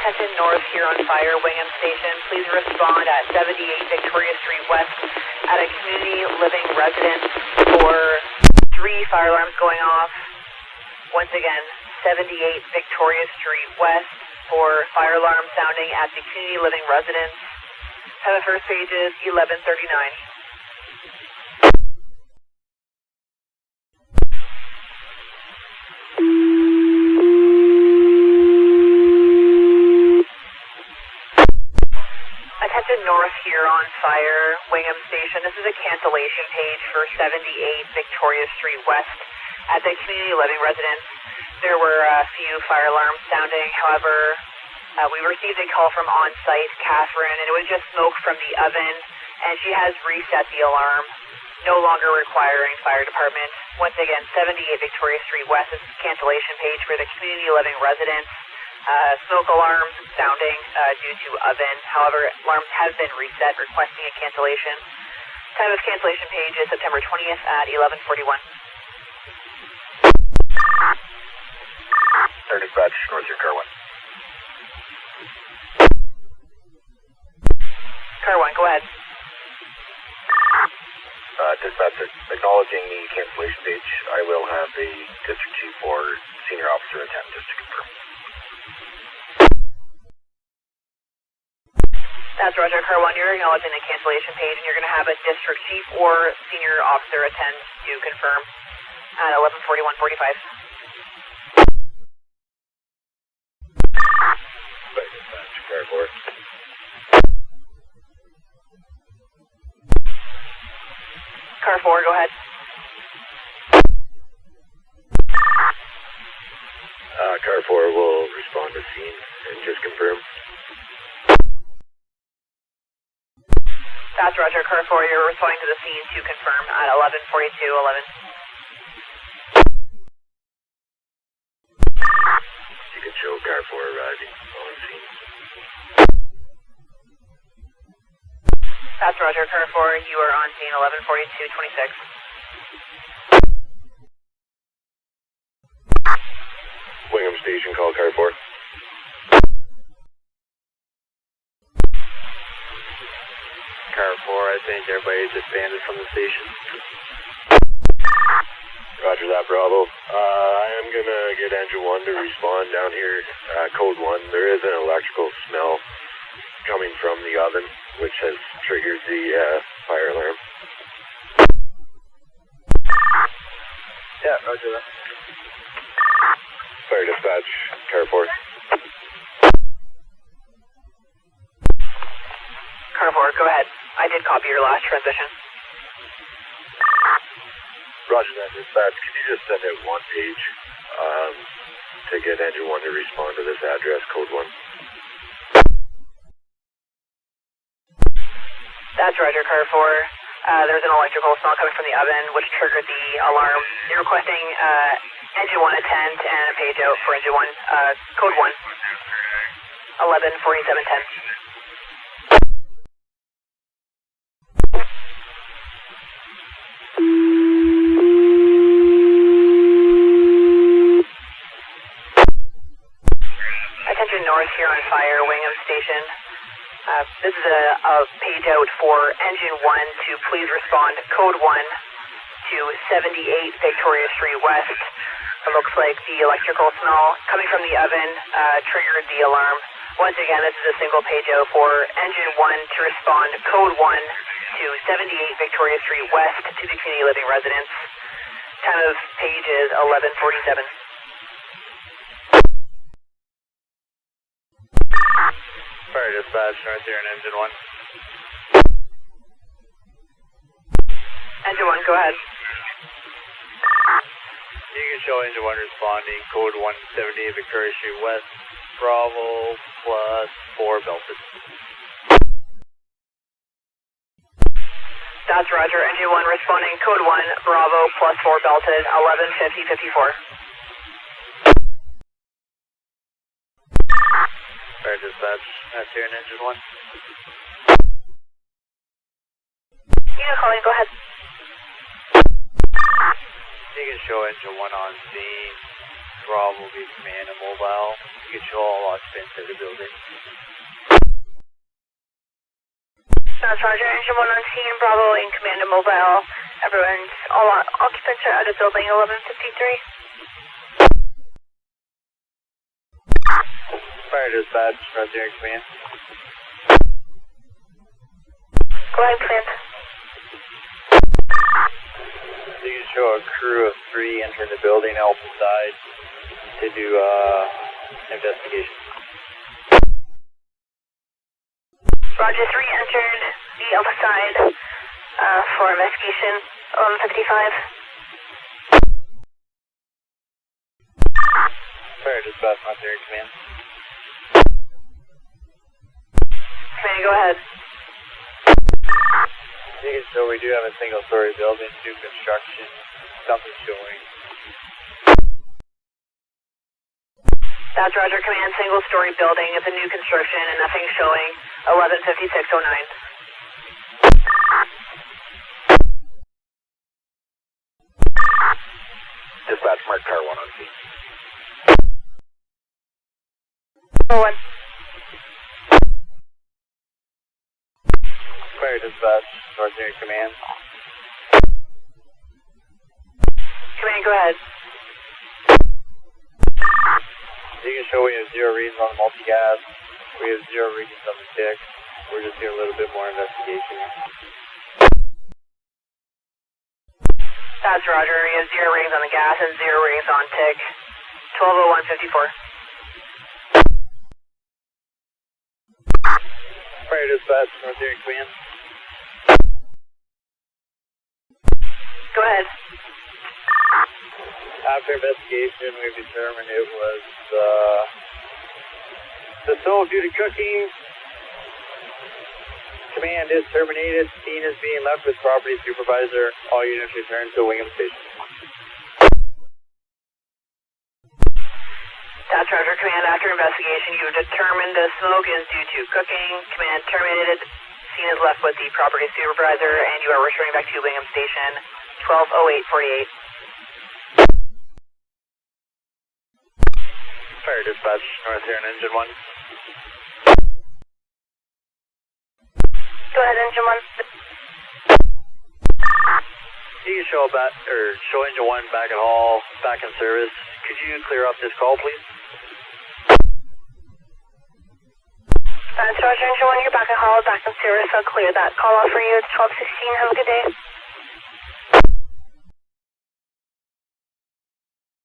Attention North Huron Fire, Wingham Station. Please respond at 78 Victoria Street West at a community living residence for 3 fire alarms going off. Once again, 78 Victoria Street West for fire alarm sounding at the community living residence. Time of first page is 11:39. Attention North Huron Fire, Wingham Station. This is a cancellation page for 78 Victoria Street West at the community living residence. There were a few fire alarms sounding. However, we received a call from on-site Catherine, and it was just smoke from the oven, and she has reset the alarm, no longer requiring fire department. Once again, 78 Victoria Street West is cancellation page for the community living residence. Smoke alarms sounding due to oven. However, alarms have been reset, requesting a cancellation. Time of cancellation page is September 20th at 11:41. Third dispatch, North Huron, car 1. Car 1, go ahead. Dispatch, acknowledging the cancellation page, I will have the district chief or senior officer attend just to confirm. That's Roger, car 1. You're acknowledging the cancellation page, and you're going to have a district chief or senior officer attend to confirm at 11:41:45. Dispatch, car 4. Car 4, go ahead. Car 4 will respond to scene and just confirm. That's Roger, car 4. You're responding to the scene to confirm at 11:42:11. You can show car 4 arriving on scene. That's Roger, car 4. You are on scene 11:42:26. Wingham Station, call car 4. Car 4, I think everybody disbanded from the station. Roger that, Bravo. I am gonna get Engine 1 to respond down here, code 1. There is an electrical smell coming from the oven, which has triggered the fire alarm. Yeah, roger that. Fire dispatch, car 4. Car 4, go ahead. I did copy your last transition. Roger that, dispatch. Could you just send out one page to get Engine 1 to respond to this address, code 1? That's Roger, car 4. There's an electrical smell coming from the oven, which triggered the alarm. You're requesting Engine 1 attend and a page out for Engine 1, code 1, 11:47:10. Attention North Huron Fire, Wingham Station. This is a page out for Engine 1 to please respond, code 1, to 78 Victoria Street West. It looks like the electrical smell coming from the oven triggered the alarm. Once again, this is a single page out for Engine 1 to respond, code 1, to 78 Victoria Street West to the community living residence. Time of page is 11:47. Fire dispatch, North Huron, Engine 1. Engine 1, go ahead. You can show Engine 1 responding, code 178 Victoria Street West, Bravo +4 belted. That's Roger, Engine 1 responding, code 1, Bravo +4 belted, 11:50:54. Fire dispatch, North Huron, Engine 1. Unit calling, go ahead. You can show Engine 1 on scene, Bravo will be command and mobile. You can show all occupants of the building. That's Roger. Engine 1 on scene, Bravo in command and mobile. Everyone's, all occupants are out of building 1153. Fire dispatch, Roger in command. Go ahead, command. You can show a crew of 3 entering the building out the side to do investigation. Roger, 3 entered the alpha side for investigation, 1155. Fire dispatch, Roger in command. Command, go ahead. You can show we do have a single-story building, new construction, something showing. That's Roger, command, single-story building. It's a new construction and nothing showing, 115609. Dispatch, mark car 1 on scene. Oh, 1. Fire dispatch, Roger in command. Command, go ahead. You can show we have 0 readings on the multi-gas. We have 0 readings on the tick. We're just doing a little bit more investigation. That's Roger. We have 0 rings on the gas and 0 rings on tick. 120154. Fire dispatch, Roger in command. Go ahead. After investigation, we've determined it was the stove due to cooking. Command is terminated. Scene is being left with property supervisor. All units return to Wingham Station. That's Roger, command. After investigation, you determined the smoke is due to cooking. Command terminated. Scene is left with the property supervisor, and you are returning back to Wingham Station. 120848. Fire dispatch, North Huron, engine 1. Go ahead, engine 1. You can show show engine 1 back at hall, back in service. Could you clear up this call, please? That's Roger, engine 1. You're back at hall, back in service. I'll clear that call off for you. It's 1216. Have a good day.